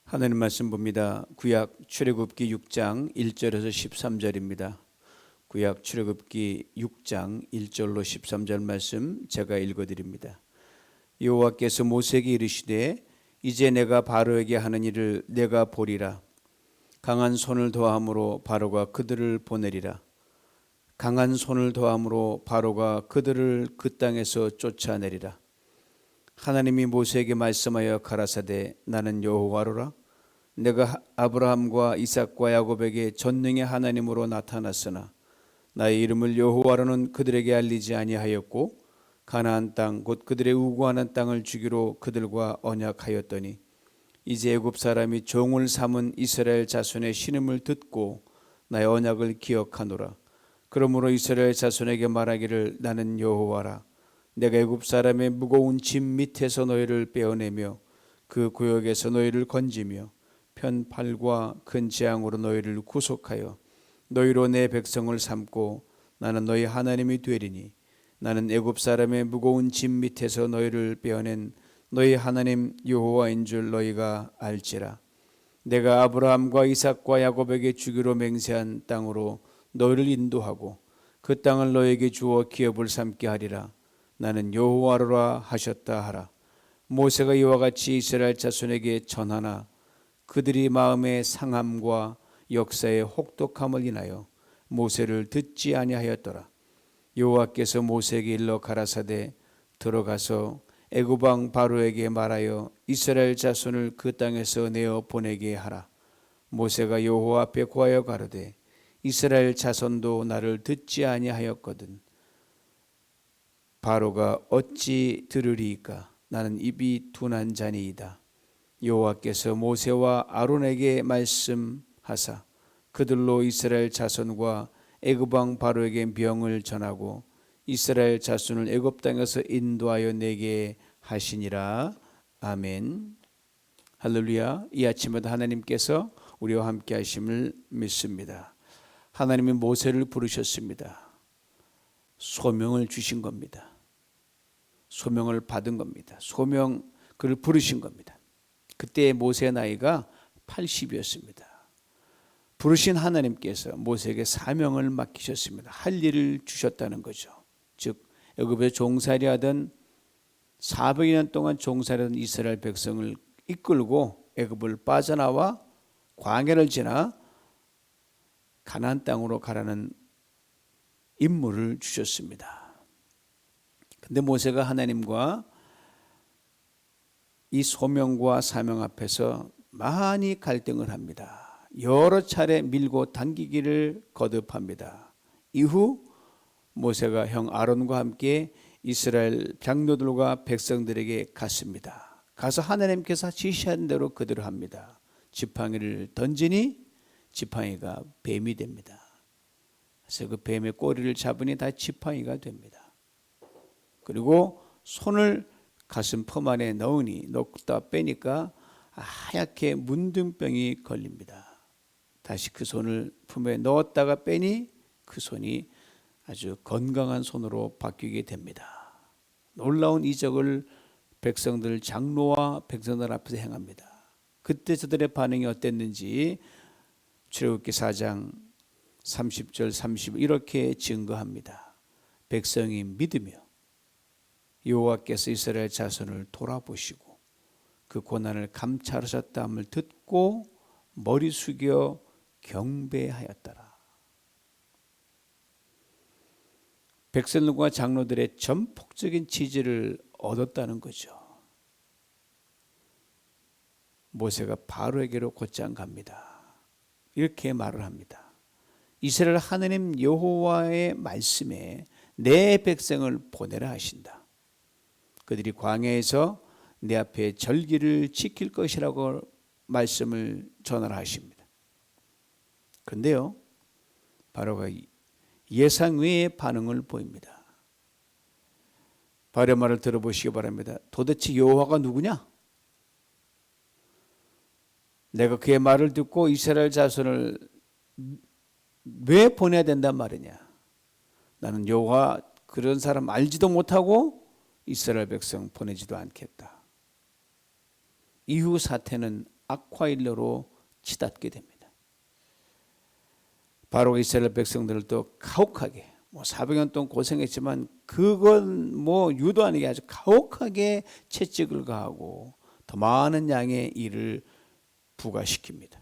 하나님 말씀 봅니다. 구약 출애굽기 6장 1절에서 13절입니다. 구약 출애굽기 6장 1절로 13절 말씀 제가 읽어드립니다. 여호와께서 모세에게 이르시되 이제 내가 바로에게 하는 일을 내가 보리라. 강한 손을 더함으로 바로가 그들을 보내리라. 강한 손을 더함으로 바로가 그들을 그 땅에서 쫓아내리라. 하나님이 모세에게 말씀하여 가라사대 나는 여호와로라. 내가 아브라함과 이삭과 야곱에게 전능의 하나님으로 나타났으나 나의 이름을 여호와로는 그들에게 알리지 아니하였고 가나안 땅 곧 그들의 우고하는 땅을 주기로 그들과 언약하였더니 이제 애굽 사람이 종을 삼은 이스라엘 자손의 신음을 듣고 나의 언약을 기억하노라. 그러므로 이스라엘 자손에게 말하기를 나는 여호와라. 내가 애굽 사람의 무거운 짐 밑에서 너희를 빼어내며 그 구역에서 너희를 건지며 편팔과 큰 재앙으로 너희를 구속하여 너희로 내 백성을 삼고 나는 너희 하나님이 되리니 나는 애굽 사람의 무거운 짐 밑에서 너희를 빼어낸 너희 하나님 여호와인 줄 너희가 알지라. 내가 아브라함과 이삭과 야곱에게 주기로 맹세한 땅으로 너희를 인도하고 그 땅을 너희에게 주어 기업을 삼게 하리라. 나는 여호와로라 하셨다 하라. 모세가 이와 같이 이스라엘 자손에게 전하나 그들이 마음의 상함과 역사의 혹독함을 인하여 모세를 듣지 아니하였더라. 여호와께서 모세에게 일러 가라사대 들어가서 애굽 왕 바로에게 말하여 이스라엘 자손을 그 땅에서 내어 보내게 하라. 모세가 여호와 앞에 고하여 가로되 이스라엘 자손도 나를 듣지 아니하였거든 바로가 어찌 들으리이까. 나는 입이 둔한 자니이다. 여호와께서 모세와 아론에게 말씀하사 그들로 이스라엘 자손과 애굽 왕 바로에게 명을 전하고 이스라엘 자손을 애굽 땅에서 인도하여 내게 하시니라. 아멘. 할렐루야. 이 아침에도 하나님께서 우리와 함께 하심을 믿습니다. 하나님이 모세를 부르셨습니다. 소명을 주신 겁니다. 소명을 받은 겁니다. 그를 부르신 겁니다. 그때 모세의 나이가 80이었습니다. 부르신 하나님께서 모세에게 사명을 맡기셨습니다. 할 일을 주셨다는 거죠. 즉 애굽에 종살이하던 400년 동안 종살이하던 이스라엘 백성을 이끌고 애굽을 빠져나와 광야를 지나 가나안 땅으로 가라는 임무를 주셨습니다. 근데 모세가 하나님과 이 소명과 사명 앞에서 많이 갈등을 합니다. 여러 차례 밀고 당기기를 거듭합니다. 이후 모세가 형 아론과 함께 이스라엘 장로들과 백성들에게 갔습니다. 가서 하나님께서 지시한 대로 그대로 합니다. 지팡이를 던지니 지팡이가 뱀이 됩니다. 그래서 그 뱀의 꼬리를 잡으니 다 지팡이가 됩니다. 그리고 손을 가슴 품 안에 넣다 빼니까 하얗게 문둥병이 걸립니다. 다시 그 손을 품에 넣었다가 빼니 그 손이 아주 건강한 손으로 바뀌게 됩니다. 놀라운 이적을 백성들 장로와 백성들 앞에서 행합니다. 그때 저들의 반응이 어땠는지 출애굽기 4장 30절 30 이렇게 증거합니다. 백성이 믿으며 여호와께서 이스라엘 자손을 돌아보시고 그 고난을 감찰하셨다함을 듣고 머리 숙여 경배하였더라. 백성들과 장로들의 전폭적인 지지를 얻었다는 거죠. 모세가 바로에게로 곧장 갑니다. 이렇게 말을 합니다. 이스라엘 하나님 여호와의 말씀에 내 백성을 보내라 하신다. 그들이 광야에서 내 앞에 절기를 지킬 것이라고 말씀을 전하라 하십니다. 그런데요, 바로가 예상 외의 반응을 보입니다. 바로의 말을 들어보시기 바랍니다. 도대체 여호와가 누구냐? 내가 그의 말을 듣고 이스라엘 자손을 왜 보내야 된단 말이냐? 나는 여호와 그런 사람 알지도 못하고 이스라엘 백성 보내지도 않겠다. 이후 사태는 악화일로로 치닫게 됩니다. 바로가 이스라엘 백성들을 또 가혹하게 400년 동안 고생했지만 그건 유도 아니게 아주 가혹하게 채찍을 가하고 더 많은 양의 일을 부과시킵니다.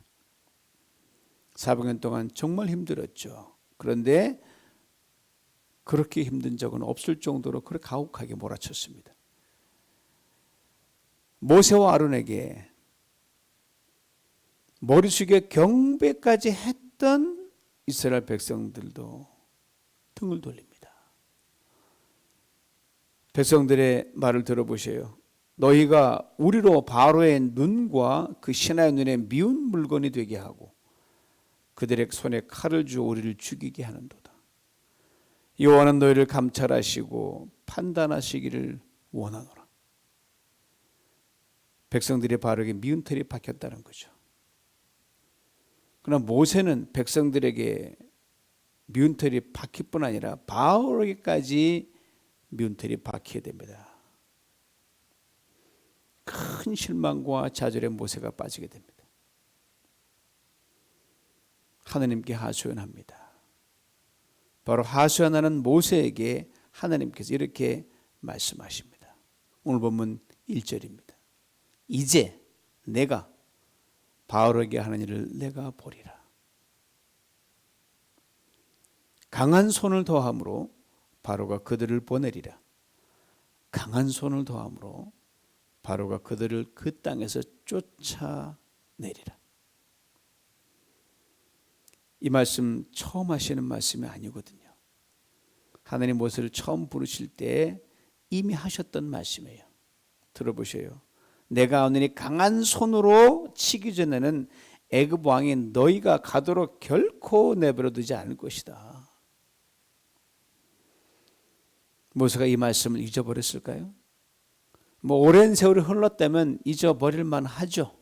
400년 동안 정말 힘들었죠. 그런데 그렇게 힘든 적은 없을 정도로 그렇게 가혹하게 몰아쳤습니다. 모세와 아론에게 머리 숙여 경배까지 했던 이스라엘 백성들도 등을 돌립니다. 백성들의 말을 들어보세요. 너희가 우리로 바로의 눈과 그 신하의 눈에 미운 물건이 되게 하고 그들의 손에 칼을 주어 우리를 죽이게 하는도다. 여호와는 너희를 감찰하시고 판단하시기를 원하노라. 백성들의 바로에게 미운 털이 박혔다는 거죠. 그러나 모세는 백성들에게 미운 털이 박힐 뿐 아니라 바로에게까지 미운 털이 박히게 됩니다. 큰 실망과 좌절에 모세가 빠지게 됩니다. 하나님께 하소연합니다. 바로 하소연하는 모세에게 하나님께서 이렇게 말씀하십니다. 오늘 본문 1절입니다. 이제 내가 바로에게 하는 일을 내가 보리라. 강한 손을 더함으로 바로가 그들을 보내리라. 강한 손을 더함으로 바로가 그들을 그 땅에서 쫓아내리라. 이 말씀 처음 하시는 말씀이 아니거든요. 하나님 모세를 처음 부르실 때 이미 하셨던 말씀이에요. 들어보세요. 내가 오늘 강한 손으로 치기 전에는 애굽 왕이 너희가 가도록 결코 내버려 두지 않을 것이다. 모세가 이 말씀을 잊어버렸을까요? 오랜 세월이 흘렀다면 잊어버릴 만하죠.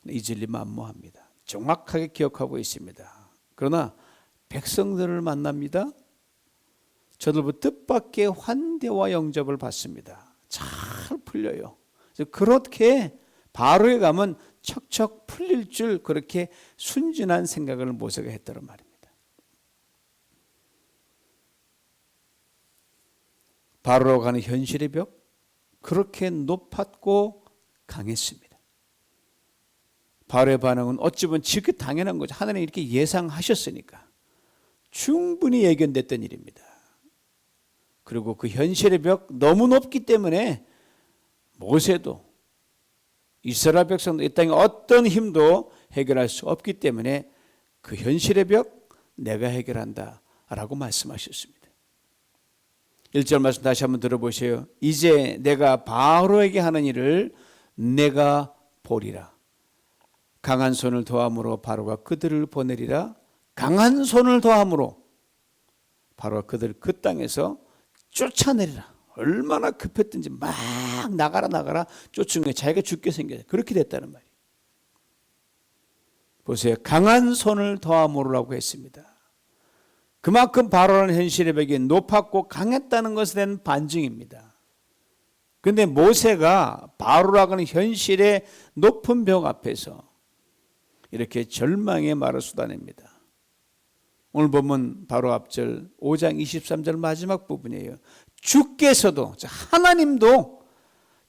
잊을 리 만무합니다. 정확하게 기억하고 있습니다. 그러나 백성들을 만납니다. 저들부터 뜻밖의 환대와 영접을 받습니다. 잘 풀려요. 그렇게 바로에 가면 척척 풀릴 줄 그렇게 순진한 생각을 모세가 했다는 말입니다. 바로로 가는 현실의 벽, 그렇게 높았고 강했습니다. 바로의 반응은 어찌 보면 지극히 당연한 거죠. 하나님이 이렇게 예상하셨으니까 충분히 예견됐던 일입니다. 그리고 그 현실의 벽 너무 높기 때문에 모세도 이스라엘 백성도 이 땅에 어떤 힘도 해결할 수 없기 때문에 그 현실의 벽 내가 해결한다 라고 말씀하셨습니다. 1절 말씀 다시 한번 들어보세요. 이제 내가 바로에게 하는 일을 내가 보리라. 강한 손을 더함으로 바로가 그들을 보내리라. 강한 손을 더함으로 바로가 그들을 그 땅에서 쫓아내리라. 얼마나 급했든지 막 나가라 쫓은 게 자기가 죽게 생겨요. 그렇게 됐다는 말이에요. 보세요. 강한 손을 더함으로라고 했습니다. 그만큼 바로라는 현실의 벽이 높았고 강했다는 것에 대한 반증입니다. 그런데 모세가 바로라고 하는 현실의 높은 벽 앞에서 이렇게 절망의 말을 쏟아냅니다. 오늘 보면 바로 앞절 5장 23절 마지막 부분이에요. 주께서도 하나님도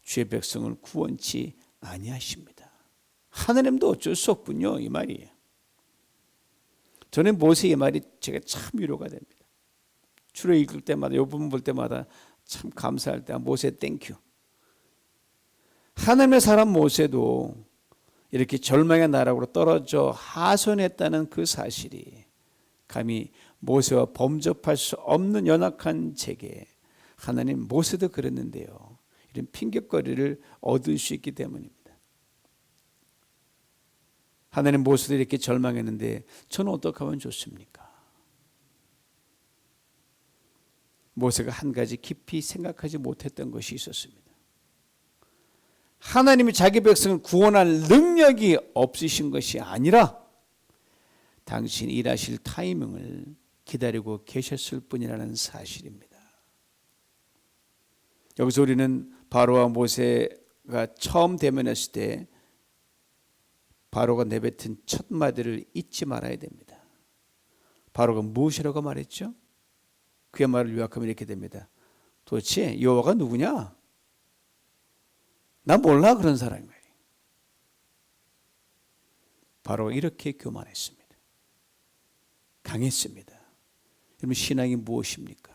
주의 백성을 구원치 아니하십니다. 하나님도 어쩔 수 없군요. 이 말이에요. 저는 모세의 말이 제가 참 위로가 됩니다. 주로 읽을 때마다 이 부분 볼 때마다 참 감사할 때 모세 땡큐. 하나님의 사람 모세도 이렇게 절망의 나락으로 떨어져 하소연했다는 그 사실이 감히 모세와 범접할 수 없는 연약한 제게 하나님 모세도 그랬는데요. 이런 핑곗거리를 얻을 수 있기 때문입니다. 하나님 모세도 이렇게 절망했는데 저는 어떻게 하면 좋습니까? 모세가 한 가지 깊이 생각하지 못했던 것이 있었습니다. 하나님이 자기 백성을 구원할 능력이 없으신 것이 아니라 당신이 일하실 타이밍을 기다리고 계셨을 뿐이라는 사실입니다. 여기서 우리는 바로와 모세가 처음 대면했을 때 바로가 내뱉은 첫 마디를 잊지 말아야 됩니다. 바로가 무엇이라고 말했죠? 그의 말을 요약하면 이렇게 됩니다. 도대체 여호와가 누구냐? 나 몰라 그런 사람이 말이에요. 바로가 이렇게 교만했습니다. 강했습니다. 여러분 신앙이 무엇입니까?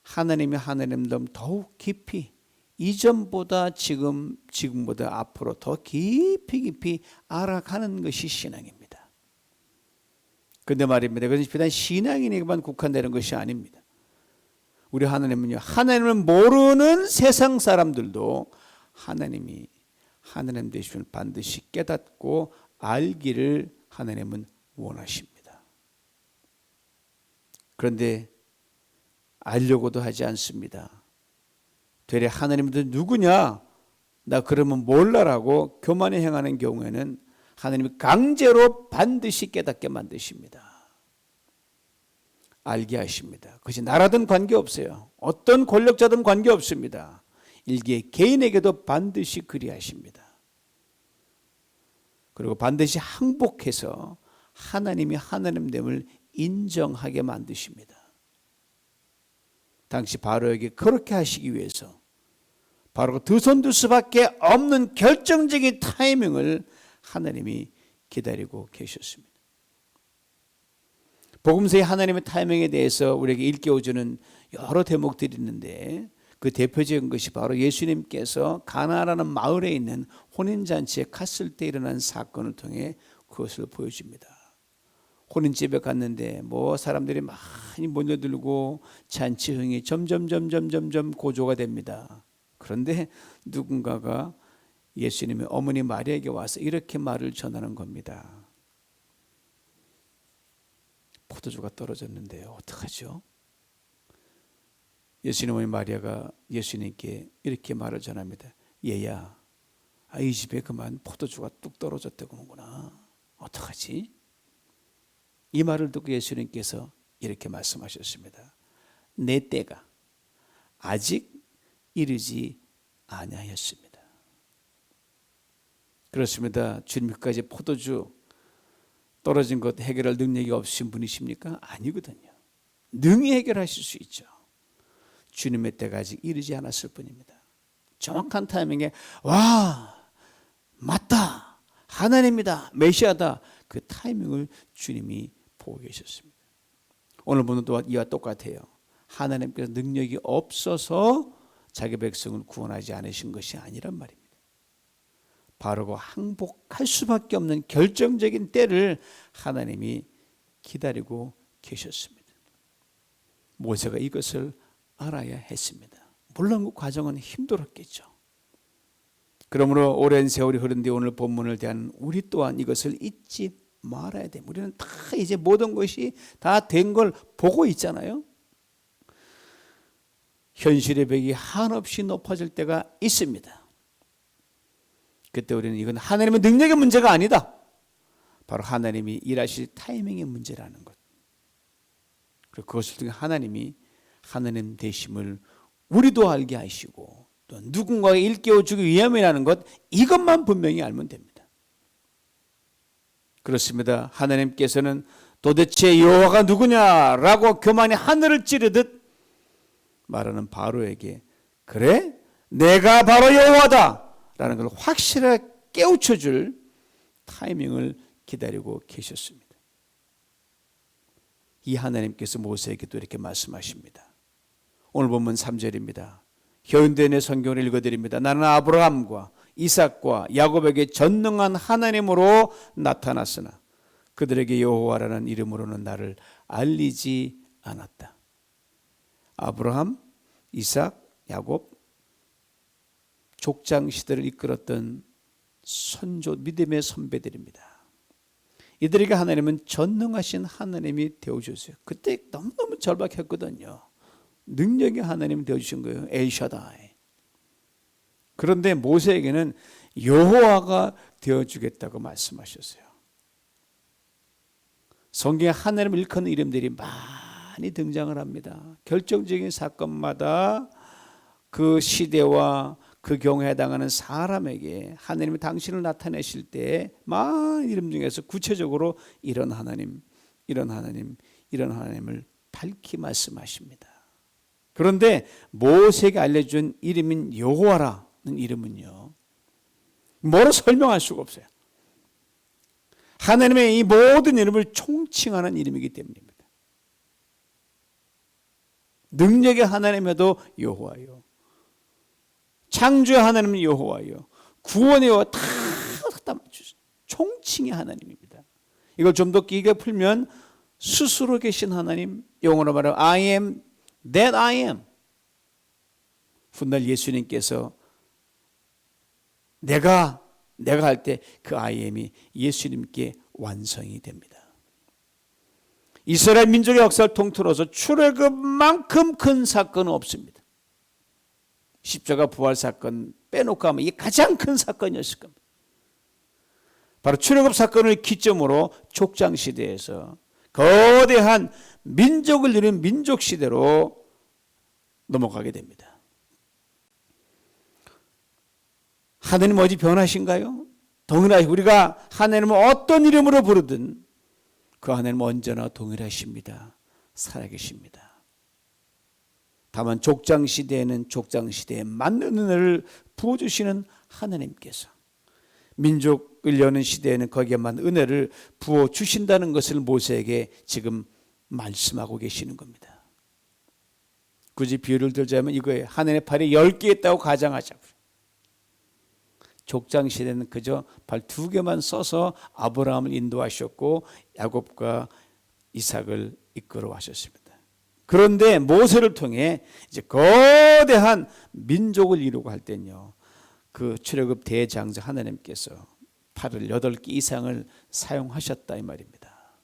하나님이 하나님보다 더욱 깊이 이전보다 지금보다 앞으로 더 깊이 알아가는 것이 신앙입니다. 그런데 말입니다. 그것이 비단 신앙인에게만 국한되는 것이 아닙니다. 우리 하나님은요, 하나님을 모르는 세상 사람들도 하나님이 하나님 되심을 반드시 깨닫고 알기를 하나님은 원하십니다. 그런데 알려고도 하지 않습니다. 되레 하나님도 누구냐? 나 그러면 몰라라고 교만히 행하는 경우에는 하나님이 강제로 반드시 깨닫게 만드십니다. 알게 하십니다. 그것이 나라든 관계없어요. 어떤 권력자든 관계없습니다. 일개 개인에게도 반드시 그리하십니다. 그리고 반드시 항복해서 하나님이 하나님됨을 인정하게 만드십니다. 당시 바로에게 그렇게 하시기 위해서 바로 두 손 들 수밖에 없는 결정적인 타이밍을 하나님이 기다리고 계셨습니다. 복음서의 하나님의 타이밍에 대해서 우리에게 일깨워주는 여러 대목들이 있는데 그 대표적인 것이 바로 예수님께서 가나라는 마을에 있는 혼인잔치에 갔을 때 일어난 사건을 통해 그것을 보여줍니다. 혼인집에 갔는데 사람들이 많이 몰려들고 잔치흥이 점점 고조가 됩니다. 그런데 누군가가 예수님의 어머니 마리아에게 와서 이렇게 말을 전하는 겁니다. 포도주가 떨어졌는데요. 어떡하죠? 예수님 어머니 마리아가 예수님께 이렇게 말을 전합니다. 얘야, 이 집에 그만 포도주가 뚝 떨어졌다구나. 어떡하지? 이 말을 듣고 예수님께서 이렇게 말씀하셨습니다. 내 때가 아직 이르지 아니하였습니다. 그렇습니다. 주님까지 포도주 떨어진 것 해결할 능력이 없으신 분이십니까? 아니거든요. 능히 해결하실 수 있죠. 주님의 때가 아직 이르지 않았을 뿐입니다. 정확한 타이밍에 맞다, 하나님이다, 메시아다, 그 타이밍을 주님이 보고 계셨습니다. 오늘 보는 또한 이와 똑같아요. 하나님께서 능력이 없어서 자기 백성을 구원하지 않으신 것이 아니란 말입니다. 바로 항복할 수밖에 없는 결정적인 때를 하나님이 기다리고 계셨습니다. 모세가 이것을 알아야 했습니다. 물론 그 과정은 힘들었겠죠. 그러므로 오랜 세월이 흐른 뒤 오늘 본문을 대한 우리 또한 이것을 잊지 말아야 됩니다. 우리는 다 이제 모든 것이 다 된 걸 보고 있잖아요. 현실의 벽이 한없이 높아질 때가 있습니다. 그때 우리는 이건 하나님의 능력의 문제가 아니다. 바로 하나님이 일하실 타이밍의 문제라는 것. 그리고 그것을 통해 하나님이 하나님 되심을 우리도 알게 하시고 또 누군가에게 일깨워주기 위함이라는 것, 이것만 분명히 알면 됩니다. 그렇습니다. 하나님께서는 도대체 여호와가 누구냐라고 교만이 하늘을 찌르듯 말하는 바로에게 그래? 내가 바로 여호와다 라는 걸 확실하게 깨우쳐줄 타이밍을 기다리고 계셨습니다. 이 하나님께서 모세에게도 이렇게 말씀하십니다. 오늘 본문 3절입니다. 현대인의 성경을 읽어드립니다. 나는 아브라함과 이삭과 야곱에게 전능한 하나님으로 나타났으나 그들에게 여호와라는 이름으로는 나를 알리지 않았다. 아브라함, 이삭, 야곱, 족장 시대를 이끌었던 선조 믿음의 선배들입니다. 이들에게 하나님은 전능하신 하나님이 되어주셨어요. 그때 너무너무 절박했거든요. 능력의 하나님이 되어주신 거예요. 엘샤다이. 그런데 모세에게는 여호와가 되어주겠다고 말씀하셨어요. 성경에 하나님을 일컫는 이름들이 많이 등장을 합니다. 결정적인 사건마다 그 시대와 그 경우에 해당하는 사람에게 하나님이 당신을 나타내실 때 많은 이름 중에서 구체적으로 이런 하나님, 이런 하나님, 이런 하나님을 밝히 말씀하십니다. 그런데 모세에게 알려준 이름인 여호와라는 이름은요, 뭐로 설명할 수가 없어요. 하나님의 이 모든 이름을 총칭하는 이름이기 때문입니다. 능력의 하나님에도 여호와요, 창조의 하나님은 여호와요, 구원의 여호와, 다 총칭의 하나님입니다. 이걸 좀 더 길게 풀면 스스로 계신 하나님, 영어로 말하면 I am that I am. 훗날 예수님께서 내가 할 때 그 I am이 예수님께 완성이 됩니다. 이스라엘 민족의 역사를 통틀어서 출애굽만큼 큰 사건은 없습니다. 십자가 부활 사건 빼놓고 하면 이게 가장 큰 사건이었을 겁니다. 바로 출애굽 사건을 기점으로 족장 시대에서 거대한 민족을 이룬 민족 시대로 넘어가게 됩니다. 하나님 어디 변하신가요? 동일하시고 우리가 하나님을 어떤 이름으로 부르든 그 하나님은 언제나 동일하십니다. 살아계십니다. 다만 족장 시대에는 족장 시대에 맞는 은혜를 부어주시는 하나님께서, 민족을 여는 시대에는 거기에 맞는 은혜를 부어주신다는 것을 모세에게 지금 말씀하고 계시는 겁니다. 굳이 비유를 들자면 이거예요. 하나님의 팔이 10개 있다고 가정하자고요. 족장 시대는 그저 발 2개만 써서 아브라함을 인도하셨고 야곱과 이삭을 이끌어 가셨습니다. 그런데 모세를 통해 이제 거대한 민족을 이루고 할 때는요, 그 출애굽 대장자 하나님께서 팔을 8개 이상을 사용하셨다 이 말입니다.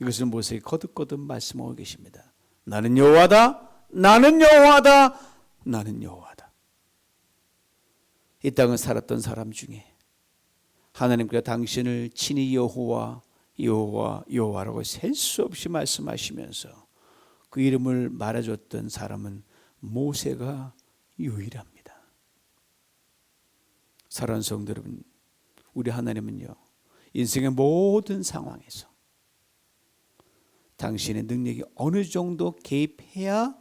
이것을 모세에게 거듭거듭 말씀하고 계십니다. 나는 여호와다, 나는 여호와다, 나는 여호와다. 이 땅을 살았던 사람 중에 하나님께서 당신을 친히 여호와, 여호와, 여호와라고 셀 수 없이 말씀하시면서 그 이름을 말해줬던 사람은 모세가 유일합니다. 사랑하는 성도 여러분, 우리 하나님은요, 인생의 모든 상황에서 당신의 능력이 어느 정도 개입해야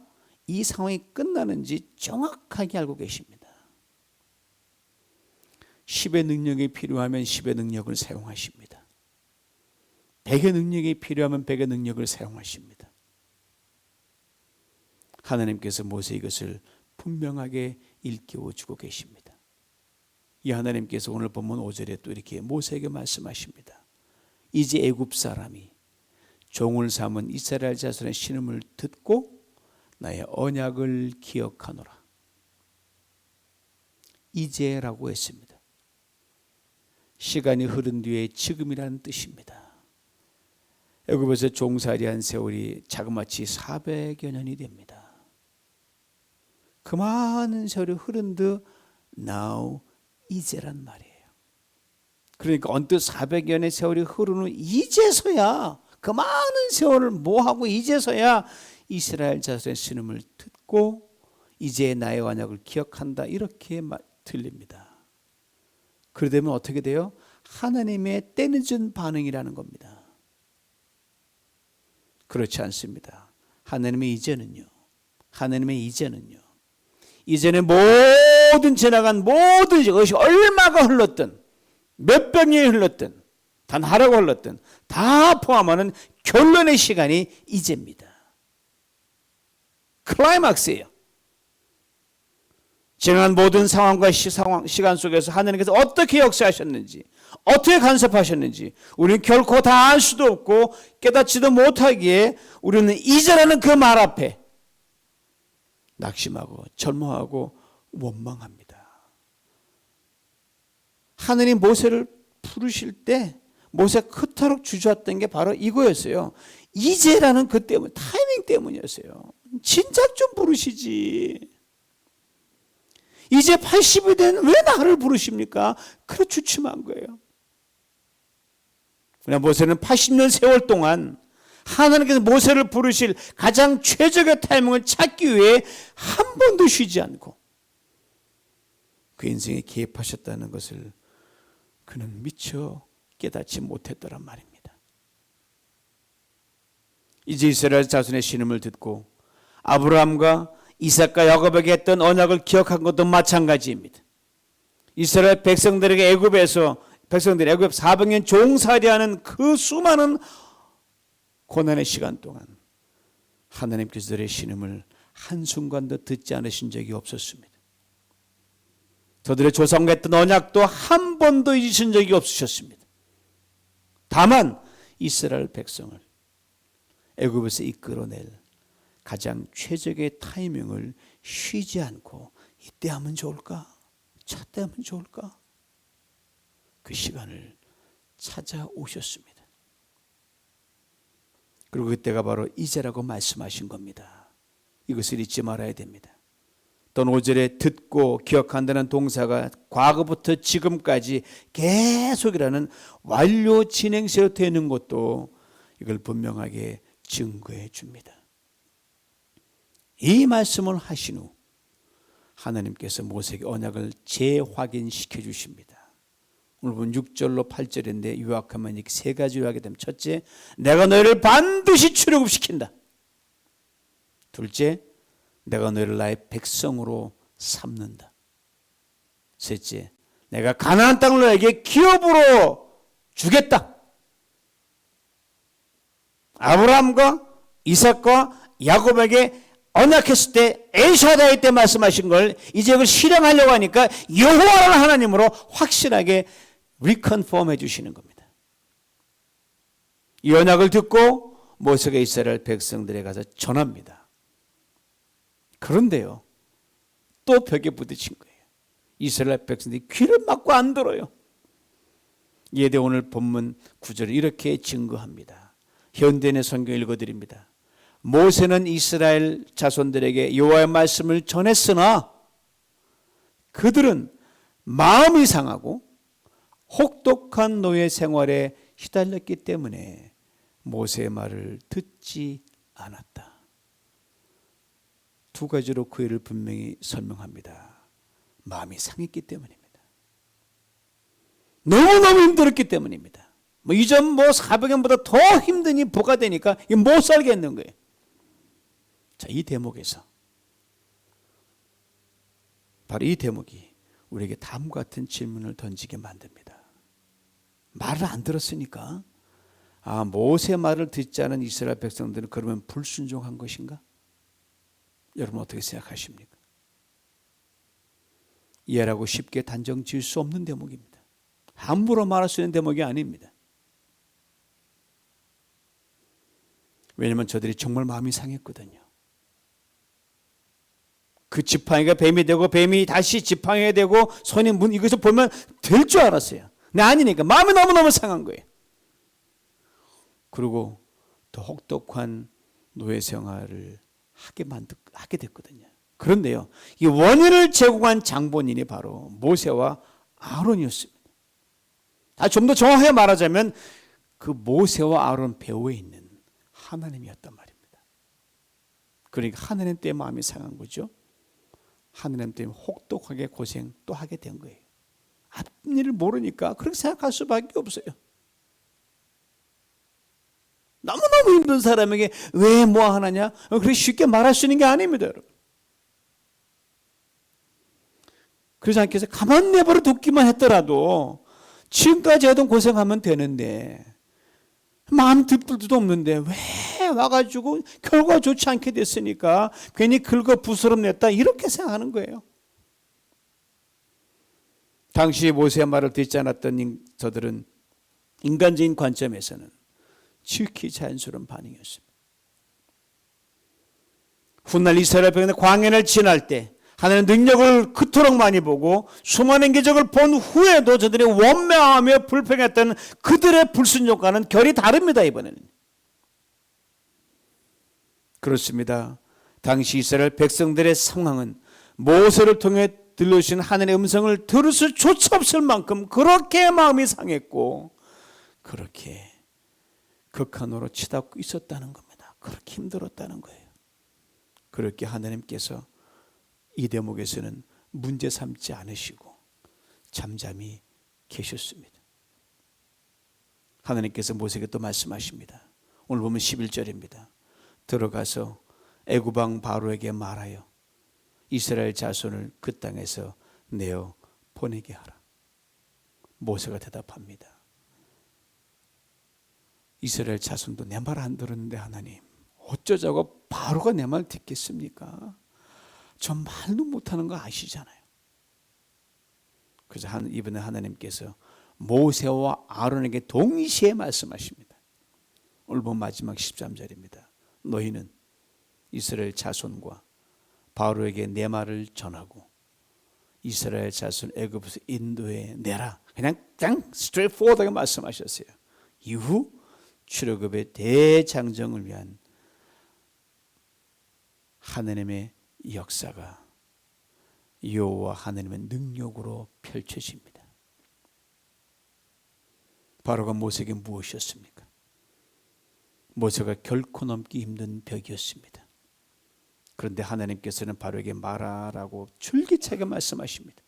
이 상황이 끝나는지 정확하게 알고 계십니다. 10의 능력이 필요하면 10의 능력을 사용하십니다. 100의 능력이 필요하면 100의 능력을 사용하십니다. 하나님께서 모세 이것을 분명하게 일깨워주고 계십니다. 이 하나님께서 오늘 본문 5절에 또 이렇게 모세에게 말씀하십니다. 이제 애굽 사람이 종을 삼은 이스라엘 자손의 신음을 듣고 나의 언약을 기억하노라. 이제라고 했습니다. 시간이 흐른 뒤에 지금이라는 뜻입니다. 애굽에서 종살이한 세월이 자그마치 400여 년이 됩니다. 그 많은 세월이 흐른 듯 now 이제란 말이에요. 그러니까 언뜻 400여 년의 세월이 흐른 후 이제서야, 그 많은 세월을 뭐하고 이제서야 이스라엘 자손의 신음을 듣고 이제 나의 언약을 기억한다, 이렇게 들립니다. 그러되면 어떻게 돼요? 하나님의 때늦은 반응이라는 겁니다. 그렇지 않습니다. 하나님의 이제는요, 이전에 모든 지나간 모든 것이 얼마가 흘렀든 몇백 년이 흘렀든 단 하루가 흘렀든 다 포함하는 결론의 시간이 이제입니다. 클라이막스예요. 지난 모든 상황과 시간 속에서 하나님께서 어떻게 역사하셨는지, 어떻게 간섭하셨는지 우리는 결코 다 알 수도 없고 깨닫지도 못하기에 우리는 이제라는 그 말 앞에 낙심하고 절망하고 원망합니다. 하느님 모세를 부르실 때 모세가 그토록 주저했던 게 바로 이거였어요. 이제라는 그 때문, 타이밍 때문이었어요. 진작 좀 부르시지. 이제 80이 된 왜 나를 부르십니까? 그래 주춤한 거예요. 그러나 모세는 80년 세월 동안 하나님께서 모세를 부르실 가장 최적의 타이밍을 찾기 위해 한 번도 쉬지 않고 그 인생에 개입하셨다는 것을 그는 미처 깨닫지 못했더란 말입니다. 이제 이스라엘 자손의 신음을 듣고 아브라함과 이삭과 야곱에게 했던 언약을 기억한 것도 마찬가지입니다. 이스라엘 백성들에게 백성들이 애굽 400년 종살이하는 그 수많은 고난의 시간 동안 하나님께서 그들의 신음을 한순간도 듣지 않으신 적이 없었습니다. 저들의 조상과 했던 언약도 한 번도 잊으신 적이 없으셨습니다. 다만 이스라엘 백성을 애굽에서 이끌어낼 가장 최적의 타이밍을 쉬지 않고 이때 하면 좋을까? 저때 하면 좋을까? 그 시간을 찾아오셨습니다. 그리고 그때가 바로 이제라고 말씀하신 겁니다. 이것을 잊지 말아야 됩니다. 또는 5절에 듣고 기억한다는 동사가 과거부터 지금까지 계속이라는 완료 진행시로 되는 것도 이걸 분명하게 증거해 줍니다. 이 말씀을 하신 후 하나님께서 모세에게 언약을 재확인시켜 주십니다. 오늘 본 6절로 8절인데 요약하면 이렇게 세 가지로 하게 되면, 첫째, 내가 너희를 반드시 출애굽시킨다. 둘째, 내가 너희를 나의 백성으로 삼는다. 셋째, 내가 가나안 땅을 너에게 기업으로 주겠다. 아브라함과 이삭과 야곱에게 언약했을 때 엘샤다이 때 말씀하신 걸 이제 그걸 실행하려고 하니까 여호와라는 하나님으로 확실하게 리컨펌 해주시는 겁니다. 이 언약을 듣고 모세가 이스라엘 백성들에 가서 전합니다. 그런데요, 또 벽에 부딪힌 거예요. 이스라엘 백성들이 귀를 막고 안 들어요. 이에 대해 오늘 본문 9절을 이렇게 증거합니다. 현대인의 성경 읽어드립니다. 모세는 이스라엘 자손들에게 여호와의 말씀을 전했으나 그들은 마음이 상하고 혹독한 노예 생활에 시달렸기 때문에 모세의 말을 듣지 않았다. 두 가지로 그 일을 분명히 설명합니다. 마음이 상했기 때문입니다. 너무너무 힘들었기 때문입니다. 이전 400년보다 더 힘드니 뭐가 되니까 못 살겠는 거예요. 자, 이 대목에서 바로 이 대목이 우리에게 다음과 같은 질문을 던지게 만듭니다. 말을 안 들었으니까 모세 말을 듣지 않은 이스라엘 백성들은 그러면 불순종한 것인가? 여러분 어떻게 생각하십니까? 이해라고 쉽게 단정 지을 수 없는 대목입니다. 함부로 말할 수 있는 대목이 아닙니다. 왜냐하면 저들이 정말 마음이 상했거든요. 그 지팡이가 뱀이 되고 뱀이 다시 지팡이가 되고 손이 이것을 보면 될 줄 알았어요. 근데 아니니까 마음이 너무너무 상한 거예요. 그리고 더 혹독한 노예 생활을 하게 됐거든요. 그런데요, 이 원인을 제공한 장본인이 바로 모세와 아론이었습니다. 좀 더 정확하게 말하자면 그 모세와 아론 배후에 있는 하나님이었단 말입니다. 그러니까 하나님 때문에 마음이 상한 거죠. 하나님 때문에 혹독하게 고생 또 하게 된 거예요. 앞일을 모르니까 그렇게 생각할 수밖에 없어요. 너무너무 힘든 사람에게 왜 뭐 하느냐? 그렇게 쉽게 말할 수 있는 게 아닙니다, 여러분. 그러지 않겠어요? 가만 내버려 두기만 했더라도 지금까지 하던 고생하면 되는데 마음 들풀 수도 없는데 왜 와가지고 결과가 좋지 않게 됐으니까 괜히 긁어 부스럼냈다 이렇게 생각하는 거예요. 당시 모세의 말을 듣지 않았던 저들은 인간적인 관점에서는 지극히 자연스러운 반응이었습니다. 훗날 이스라엘 백성이 광야를 지날 때 하나님의 능력을 그토록 많이 보고 수많은 기적을 본 후에도 저들이 원망하며 불평했던 그들의 불순종과는 결이 다릅니다. 이번에는 그렇습니다. 당시 이스라엘 백성들의 상황은 모세를 통해 들려주신 하나님의 음성을 들을 수조차 없을 만큼 그렇게 마음이 상했고 그렇게 극한으로 치닫고 있었다는 겁니다. 그렇게 힘들었다는 거예요. 그렇게 하나님께서 이 대목에서는 문제 삼지 않으시고 잠잠히 계셨습니다. 하나님께서 모세에게 또 말씀하십니다. 오늘 보면 11절입니다. 들어가서 애굽 왕 바로에게 말하여 이스라엘 자손을 그 땅에서 내어 보내게 하라. 모세가 대답합니다. 이스라엘 자손도 내 말 안 들었는데 하나님, 어쩌자고 바로가 내 말 듣겠습니까? 저 말도 못하는 거 아시잖아요. 그래서 이번에 하나님께서 모세와 아론에게 동시에 말씀하십니다. 오늘 본 마지막 13절입니다. 너희는 이스라엘 자손과 바로에게 내 말을 전하고 이스라엘 자손 애굽에서 인도해 내라. 그냥 straightforward하게 말씀하셨어요. 이후 출애굽의 대장정을 위한 하나님의 역사가 여호와 하나님의 능력으로 펼쳐집니다. 바로가 모세에게 무엇이었습니까? 모세가 결코 넘기 힘든 벽이었습니다. 그런데 하나님께서는 바로에게 말하라고 줄기차게 말씀하십니다.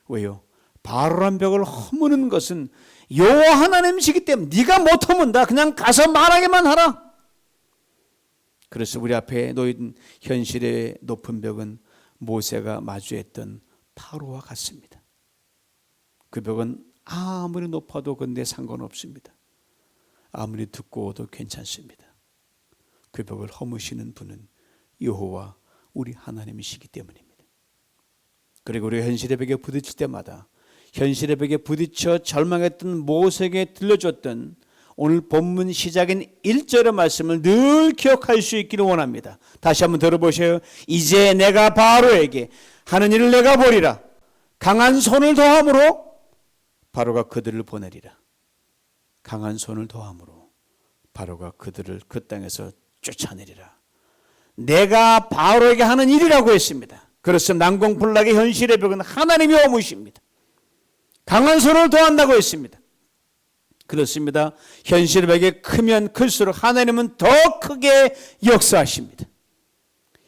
왜요? 바로란 벽을 허무는 것은 여호와 하나님이시기 때문에 네가 못 허문다. 그냥 가서 말하기만 하라. 그래서 우리 앞에 놓인 현실의 높은 벽은 모세가 마주했던 바로와 같습니다. 그 벽은 아무리 높아도 근데 상관없습니다. 아무리 두꺼워도 괜찮습니다. 그 벽을 허무시는 분은 여호와 우리 하나님이시기 때문입니다. 그리고 우리가 현실의 벽에 부딪힐 때마다 현실의 벽에 부딪혀 절망했던 모세에게 들려줬던 오늘 본문 시작인 1절의 말씀을 늘 기억할 수 있기를 원합니다. 다시 한번 들어보세요. 이제 내가 바로에게 하는 일을 내가 보리라. 강한 손을 더함으로 바로가 그들을 보내리라. 강한 손을 더함으로 바로가 그들을 그 땅에서 쫓아내리라. 내가 바로에게 하는 일이라고 했습니다. 그래서 난공불락의 현실의 벽은 하나님이 허무십니다. 강한 손을 더한다고 했습니다. 그렇습니다. 현실의 벽이 크면 클수록 하나님은 더 크게 역사하십니다.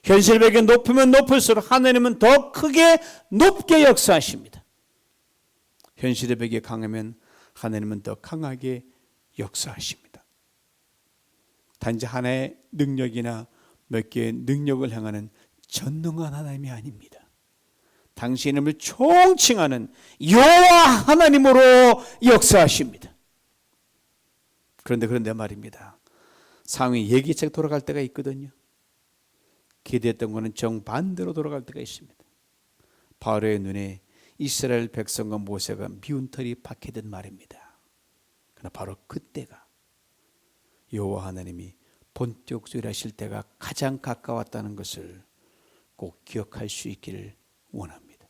현실의 벽이 높으면 높을수록 하나님은 더 크게 높게 역사하십니다. 현실의 벽이 강하면 하나님은 더 강하게 역사하십니다. 단지 하나의 능력이나 몇 개의 능력을 행하는 전능한 하나님이 아닙니다. 당신의 이름을 총칭하는 여호와 하나님으로 역사하십니다. 그런데 말입니다. 상황이 예기책 돌아갈 때가 있거든요. 기대했던 것은 정반대로 돌아갈 때가 있습니다. 바로의 눈에 이스라엘 백성과 모세가 미운 털이 박히듯 말입니다. 그러나 바로 그때가 여호와 하나님이 본격적으로 일하실 때가 가장 가까웠다는 것을 꼭 기억할 수 있기를 원합니다.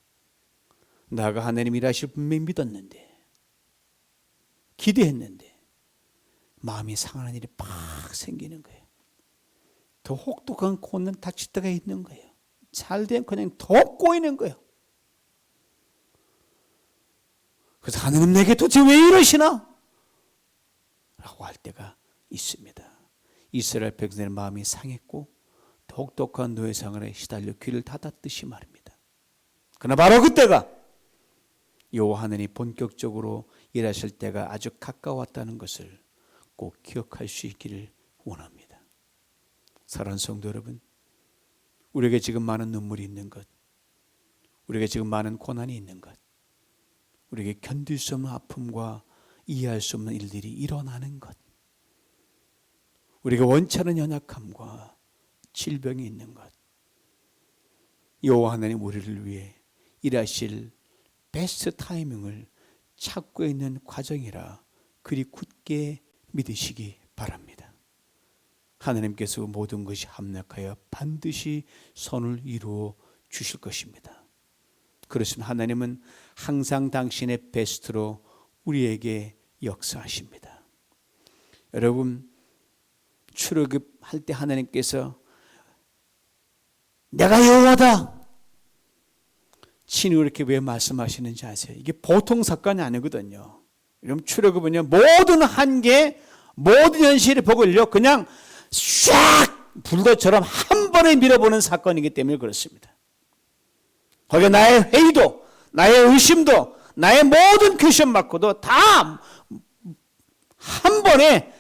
나가 하나님 일하실 분명히 믿었는데, 기대했는데 마음이 상하는 일이 팍 생기는 거예요. 더 혹독한 고는 닥칠 때가 있는 거예요. 잘된 그냥 더 꼬이는 거예요. 그래서 하나님 내게 도대체 왜 이러시나? 라고 할 때가 있습니다. 이스라엘 백성의 마음이 상했고 혹독한 노예 생활에 시달려 귀를 닫았듯이 말입니다. 그러나 바로 그때가 여호와 하나님이 본격적으로 일하실 때가 아주 가까웠다는 것을 꼭 기억할 수 있기를 원합니다. 사랑하는 성도 여러분, 우리에게 지금 많은 눈물이 있는 것, 우리에게 지금 많은 고난이 있는 것, 우리에게 견딜 수 없는 아픔과 이해할 수 없는 일들이 일어나는 것, 우리가 원치 않은 연약함과 질병이 있는 것, 여호와 하나님 우리를 위해 일하실 베스트 타이밍을 찾고 있는 과정이라 그리 굳게 믿으시기 바랍니다. 하나님께서 모든 것이 합력하여 반드시 선을 이루어 주실 것입니다. 그렇습니다. 하나님은 항상 당신의 베스트로 우리에게 역사하십니다. 여러분, 출애굽할 때 하나님께서 내가 여호와다 친히 그렇게 왜 말씀하시는지 아세요? 이게 보통 사건이 아니거든요. 여러분, 출애굽은요, 모든 한계, 모든 현실의 복을요 그냥 샥 불도처럼 한 번에 밀어보는 사건이기 때문에 그렇습니다. 거기에 나의 회의도, 나의 의심도, 나의 모든 퀘션 마크도 다 한 번에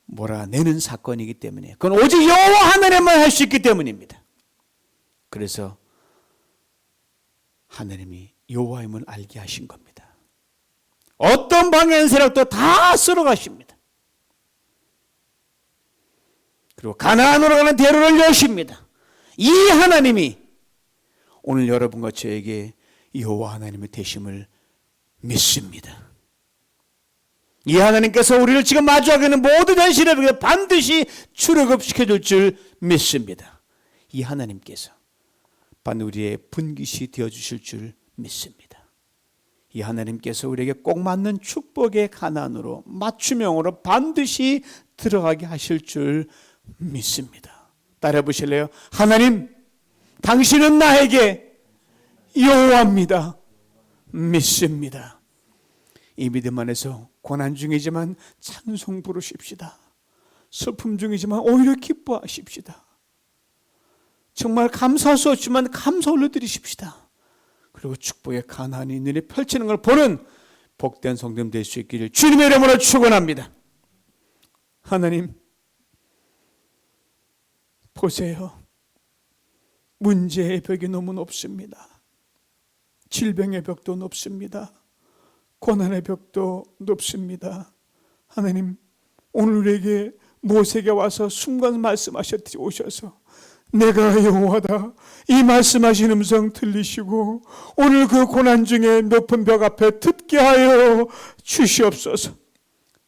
몰아내는 사건이기 때문에 그건 오직 여호와 하나님만 할 수 있기 때문입니다. 그래서 하나님이 여호와임을 알게 하신 겁니다. 어떤 방향 세력도 다 쓸어 가십니다. 그리고 가나안으로 가는 대로를 여십니다. 이 하나님이 오늘 여러분과 저에게 여호와 하나님의 되심을 믿습니다. 이 하나님께서 우리를 지금 마주하고 있는 모든 현실에 반드시 출애굽시켜 줄 줄 믿습니다. 이 하나님께서 반드시 우리의 분깃이 되어 주실 줄 믿습니다. 이 하나님께서 우리에게 꼭 맞는 축복의 가난으로 맞춤형으로 반드시 들어가게 하실 줄 믿습니다. 따라해 보실래요? 하나님, 당신은 나에게 여호와입니다. 믿습니다. 이 믿음 안에서 고난 중이지만 찬송 부르십시다. 슬픔 중이지만 오히려 기뻐하십시다. 정말 감사할 수 없지만 감사 올려드리십시다. 그리고 축복의 가난이 눈에 펼치는 걸 보는 복된 성도님 될 수 있기를 주님의 이름으로 축원합니다. 하나님, 보세요. 문제의 벽이 너무 높습니다. 질병의 벽도 높습니다. 고난의 벽도 높습니다. 하나님, 오늘 우리에게 모세에게 와서 순간 말씀하셨듯이 오셔서 내가 여호와다 이 말씀하신 음성 들리시고 오늘 그 고난 중에 높은 벽 앞에 듣게 하여 주시옵소서.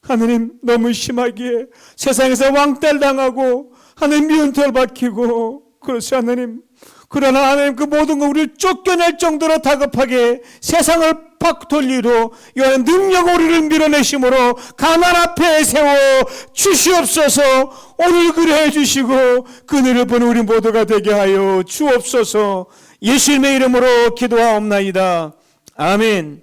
하나님, 너무 심하기에 세상에서 왕따를 당하고 하나님 미운털 박히고 그렇지 하나님, 그러나 하나님 그 모든 거 우리를 쫓겨낼 정도로 다급하게 세상을 바꾸돌리로 여호와의 능력으로 우리를 밀어내심으로 가난 앞에 세워 주시옵소서. 오늘 그래 주시고 그늘을 보는 우리 모두가 되게 하여 주옵소서. 예수님의 이름으로 기도하옵나이다. 아멘.